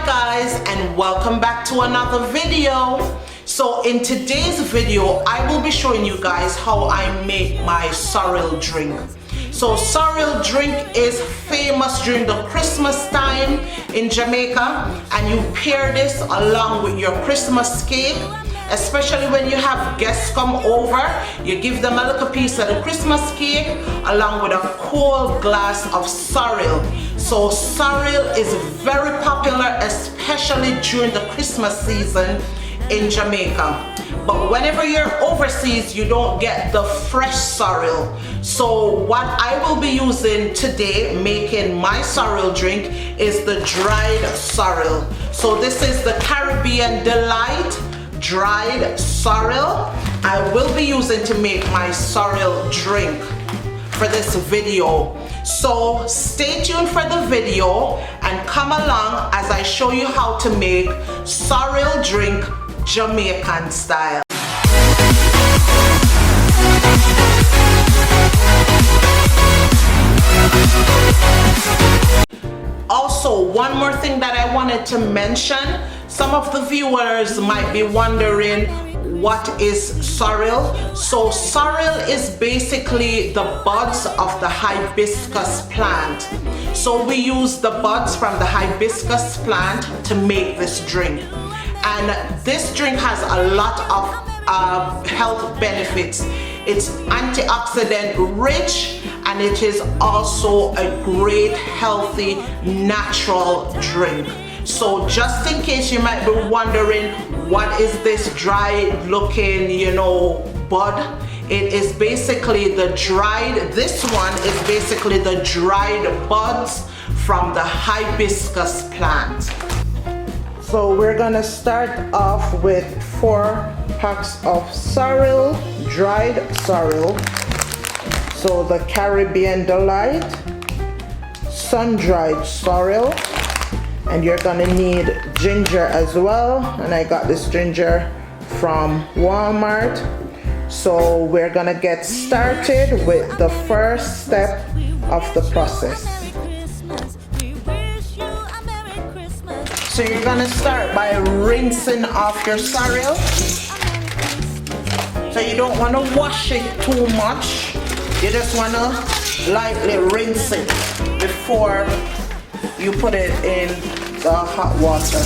guys, and welcome back to another video. So in today's video I will be showing you guys how I make my sorrel drink. So sorrel drink is famous during the Christmas time in Jamaica, and you pair this along with your Christmas cake. Especially when you have guests come over, you give them a little piece of the Christmas cake along with a cold glass of sorrel. So sorrel is very popular, especially during the Christmas season in Jamaica. But whenever you're overseas, you don't get the fresh sorrel. So what I will be using today making my sorrel drink is the dried sorrel. So this is the Caribbean Delight dried sorrel I will be using to make my sorrel drink for this video. So stay tuned for the video and come along as I show you how to make sorrel drink Jamaican style. Also, one more thing that I wanted to mention. Some of the viewers might be wondering, what is sorrel? So sorrel is basically the buds of the hibiscus plant. So we use the buds from the hibiscus plant to make this drink. And this drink has a lot of health benefits. It's antioxidant rich, and it is also a great healthy natural drink. So just in case you might be wondering, what is this dry looking, bud? It is basically this one is basically the dried buds from the hibiscus plant. So we're gonna start off with 4 packs of sorrel, dried sorrel. So the Caribbean Delight, sun-dried sorrel, and you're gonna need ginger as well. And I got this ginger from Walmart. So we're gonna get started with the first step of the process. So you're gonna start by rinsing off your sorrel. So you don't wanna wash it too much. You just wanna lightly rinse it before you put it in the hot water.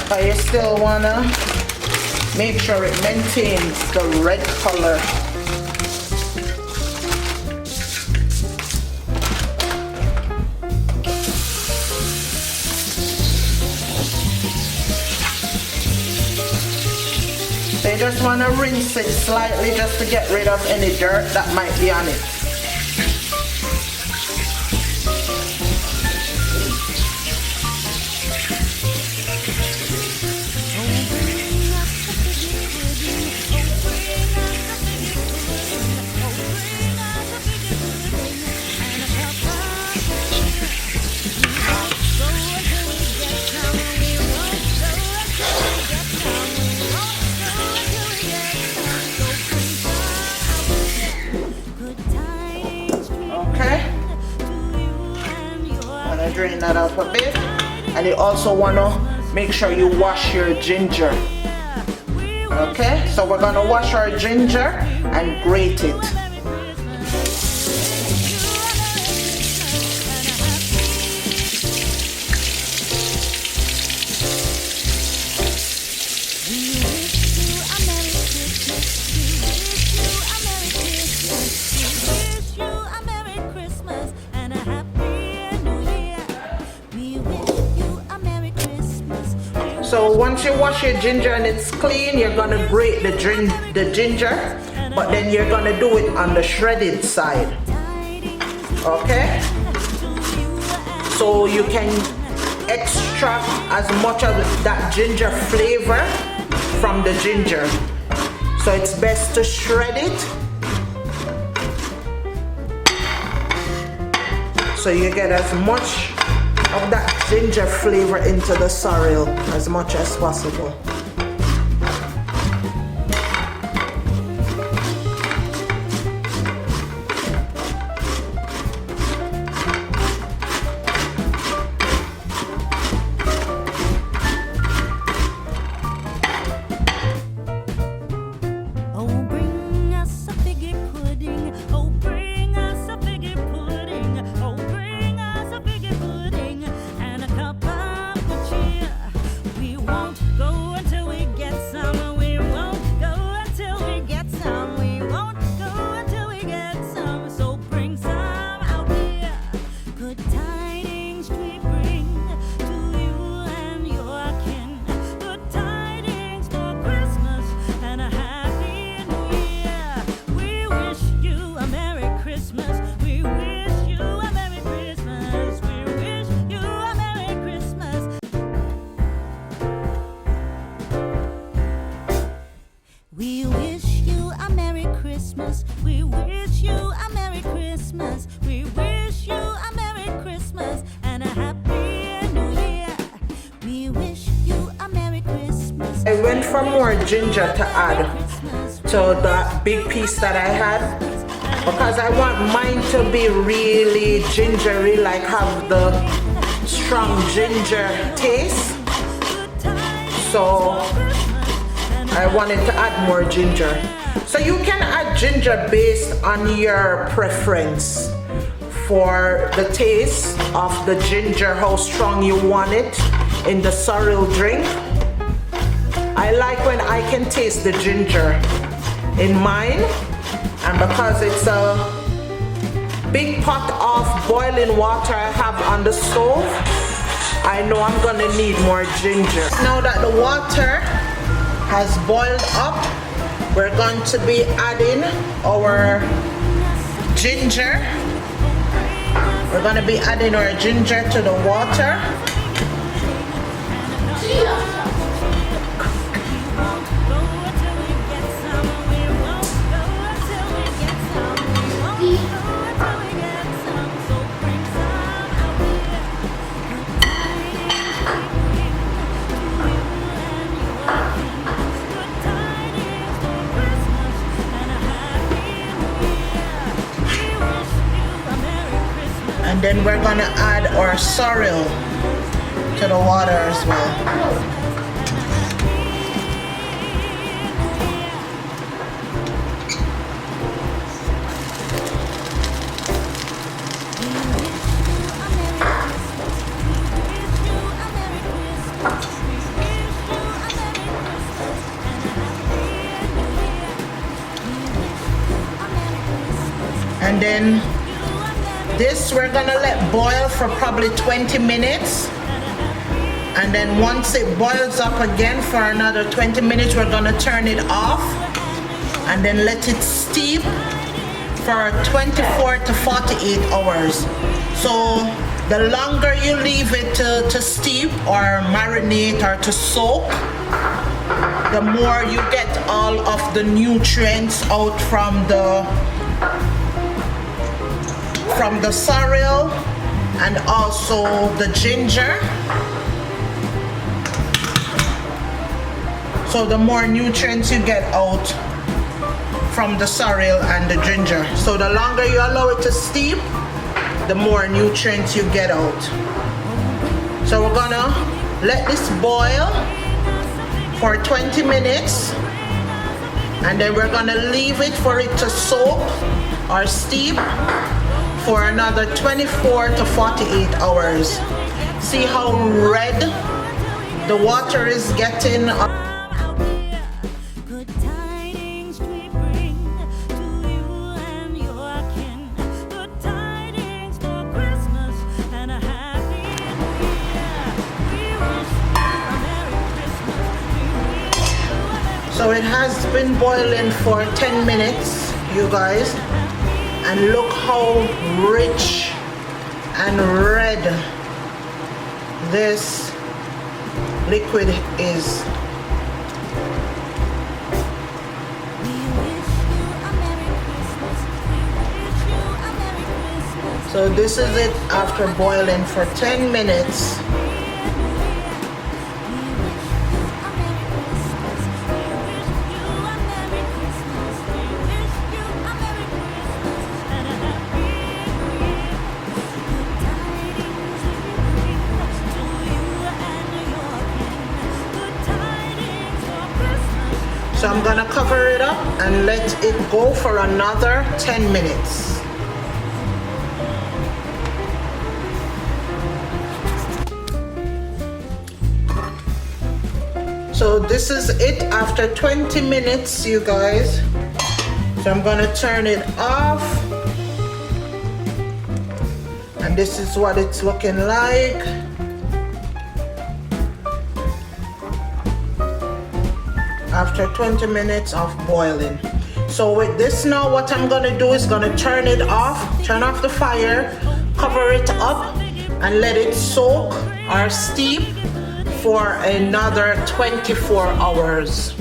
But you still wanna make sure it maintains the red color. So you just want to rinse it slightly just to get rid of any dirt that might be on it. Drain that out a bit, and you also want to make sure you wash your ginger. Okay, so we're going to wash our ginger and grate it. So once you wash your ginger and it's clean, you're gonna grate the ginger, but then you're gonna do it on the shredded side. Okay? So you can extract as much of that ginger flavor from the ginger. So it's best to shred it so you get as much of that ginger flavor into the sorrel as much as possible. Christmas. We wish you a Merry Christmas. We wish you a Merry Christmas and a Happy New Year. We wish you a Merry Christmas. I went for more ginger to add to that big piece that I had, because I want mine to be really gingery, like have the strong ginger taste. So I wanted to add more ginger. So you can add ginger based on your preference for the taste of the ginger, how strong you want it in the sorrel drink. I like when I can taste the ginger in mine, and because it's a big pot of boiling water I have on the stove, I know I'm gonna need more ginger. Now that the water has boiled up, we're going to be adding our ginger. We're gonna be adding our ginger to the water. And then we're gonna add our sorrel to the water as well. And then this we're gonna let boil for probably 20 minutes. And then once it boils up again for another 20 minutes, we're gonna turn it off and then let it steep for 24 to 48 hours. So the longer you leave it to steep or marinate or to soak, the more you get all of the nutrients out from the sorrel and also the ginger. So the more nutrients you get out from the sorrel and the ginger. So the longer you allow it to steep, the more nutrients you get out. So we're gonna let this boil for 20 minutes and then we're gonna leave it for it to soak or steep for another 24 to 48 hours. See how red the water is getting. Good tidings we bring to you and your kin. Good tidings for Christmas and a Happy New Year. We wish you a Merry Christmas. So it has been boiling for 10 minutes, you guys. And look how rich and red this liquid is. So this is it after boiling for 10 minutes. So I'm gonna cover it up and let it go for another 10 minutes. So this is it after 20 minutes, you guys. So I'm gonna turn it off. And this is what it's looking like. After 20 minutes of boiling. So with this now, what I'm gonna do is gonna turn it off, turn off the fire, cover it up, and let it soak or steep for another 24 hours.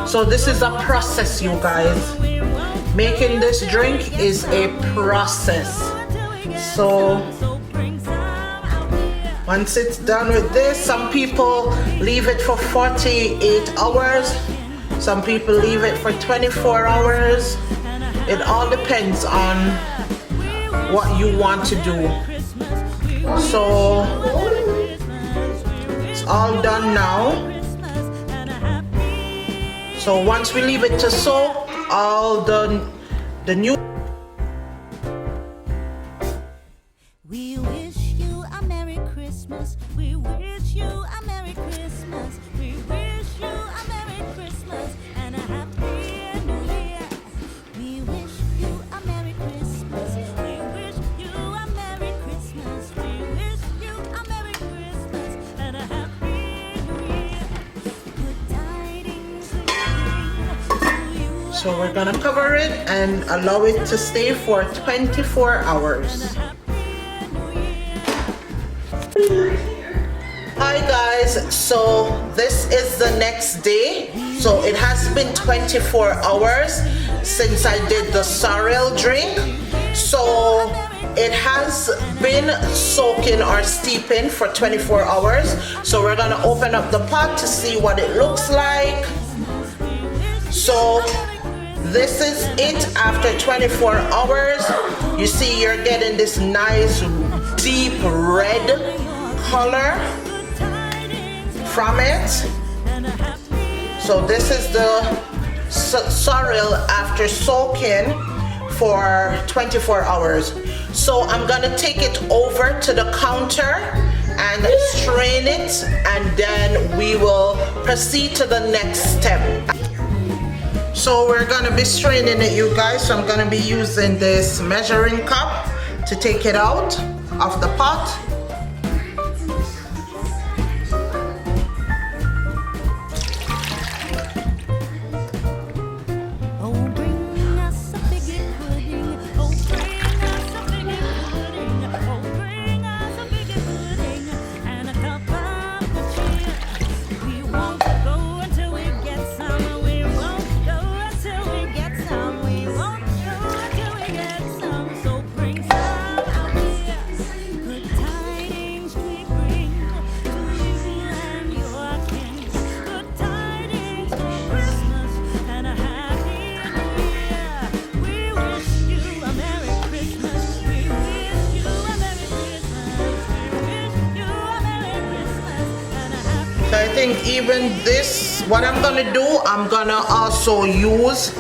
So this is a process, you guys. Making this drink is a process. So once it's done with this, some people leave it for 48 hours. Some people leave it for 24 hours. It all depends on what you want to do. So it's all done now. So once we leave it to soak, all the new. We wish you a Merry Christmas. We wish you a Merry Christmas. We wish you a Merry Christmas and a Happy New Year. We wish you a Merry Christmas. We wish you a Merry Christmas. We wish you a Merry Christmas and a Happy New Year. Good tidings we bring to you. So we're gonna cover it and allow it to stay for 24 hours. Hi guys, so this is the next day. So it has been 24 hours since I did the sorrel drink. So it has been soaking or steeping for 24 hours. So we're gonna open up the pot to see what it looks like. So this is it after 24 hours. You see you're getting this nice deep red color from it. So this is the sorrel after soaking for 24 hours. So I'm gonna take it over to the counter and strain it, and then we will proceed to the next step. So we're gonna be straining it, you guys. So I'm gonna be using this measuring cup to take it out of the pot. Oh, bring us a figgy pudding. Oh, bring us a figgy pudding. Oh, bring us a figgy pudding and a cup of good cheer. We won't go until we get some. We won't go until we get some. We won't go until we get some. So bring some out here. Good tidings we bring to you and your kin. Good tidings for Christmas and a Happy New Year. We wish you a Merry Christmas. We wish you a Merry Christmas. We wish you a Merry Christmas and a Happy. So I think even this, what I'm gonna do, I'm gonna also use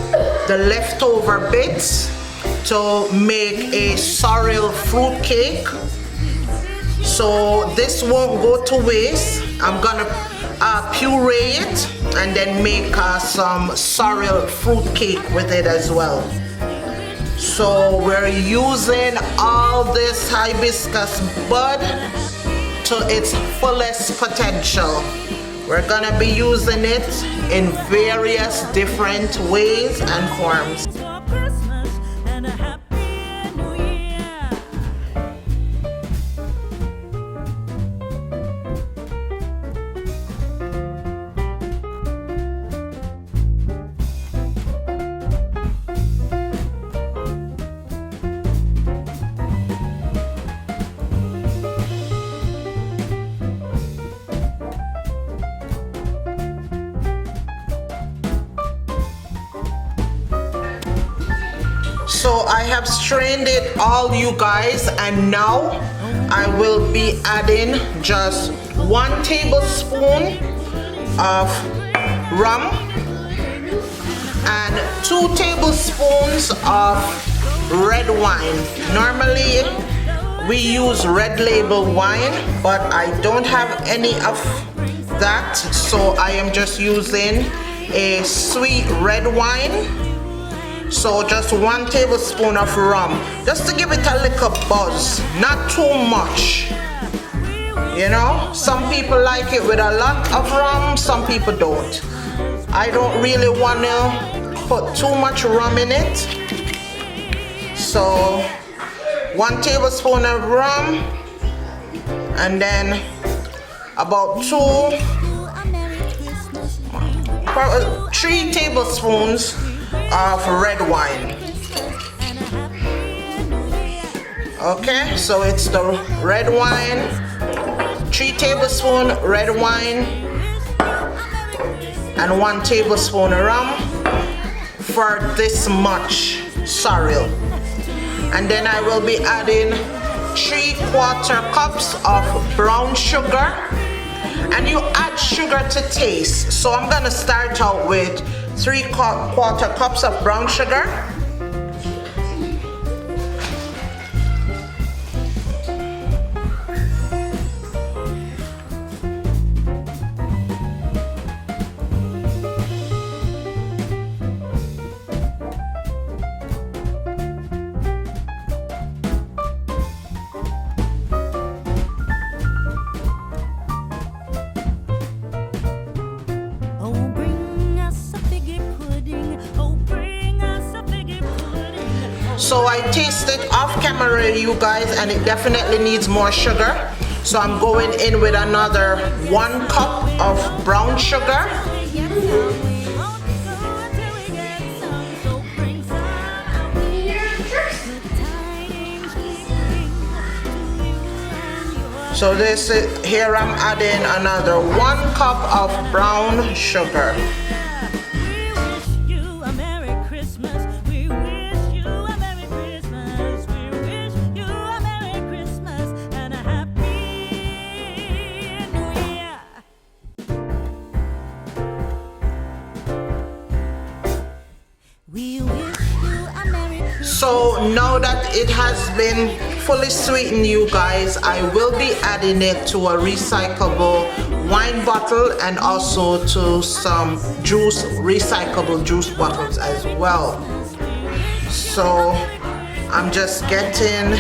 the leftover bits to make a sorrel fruit cake. So this won't go to waste. I'm gonna puree it and then make some sorrel fruit cake with it as well. So we're using all this hibiscus bud to its fullest potential. We're gonna be using it in various different ways and forms. For Christmas and a Happy New Year. So I have strained it all, you guys, and now I will be adding just 1 tablespoon of rum and 2 tablespoons of red wine. Normally we use red label wine, but I don't have any of that, so I am just using a sweet red wine. So just 1 tablespoon of rum, just to give it a little buzz, not too much. You know, some people like it with a lot of rum, some people don't. I don't really want to put too much rum in it. So 1 tablespoon of rum, and then about 3 tablespoons of red wine. Okay, so it's the red wine, 3 tablespoons red wine, and 1 tablespoon rum for this much sorrel. And then I will be adding 3/4 cups of brown sugar, and you add sugar to taste. So I'm gonna start out with 3/4 cups of brown sugar. Oh, bring us a figgy pudding. Oh, bring us a figgy pudding. So I tasted off camera, you guys, and it definitely needs more sugar. So I'm going in with another 1 cup of brown sugar. We won't go until we get some. So bring some out here. Good tidings we bring to you and yours. So this is, here I'm adding another 1 cup of brown sugar. We wish you a Merry Christmas. We wish you a Merry Christmas. We wish you a Merry Christmas and a Happy New Year. We wish you a Merry Christmas. So now that it has been fully sweetened, you guys, I will be adding it to a recyclable wine bottle and also to some juice, recyclable juice bottles as well. So I'm just getting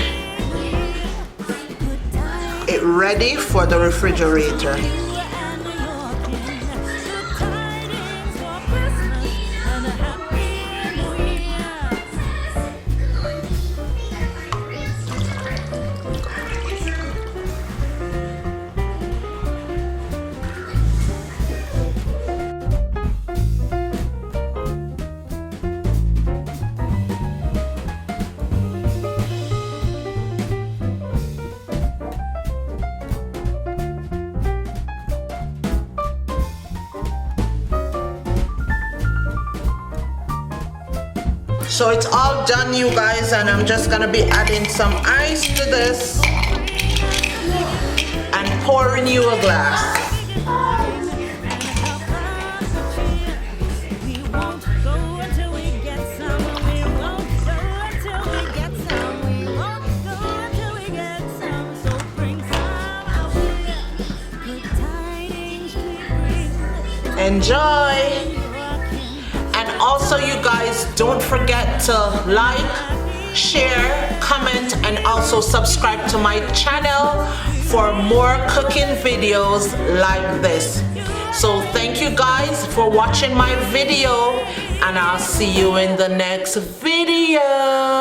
it ready for the refrigerator. So it's all done, you guys, and I'm just gonna be adding some ice to this and pouring you a glass. We won't go until we get some. We won't go until we get some. We won't go until we get some. So bring some out here. Good tidings we bring. Enjoy! And also, you guys, don't forget to like, share, comment, and also subscribe to my channel for more cooking videos like this. So thank you guys for watching my video, and I'll see you in the next video.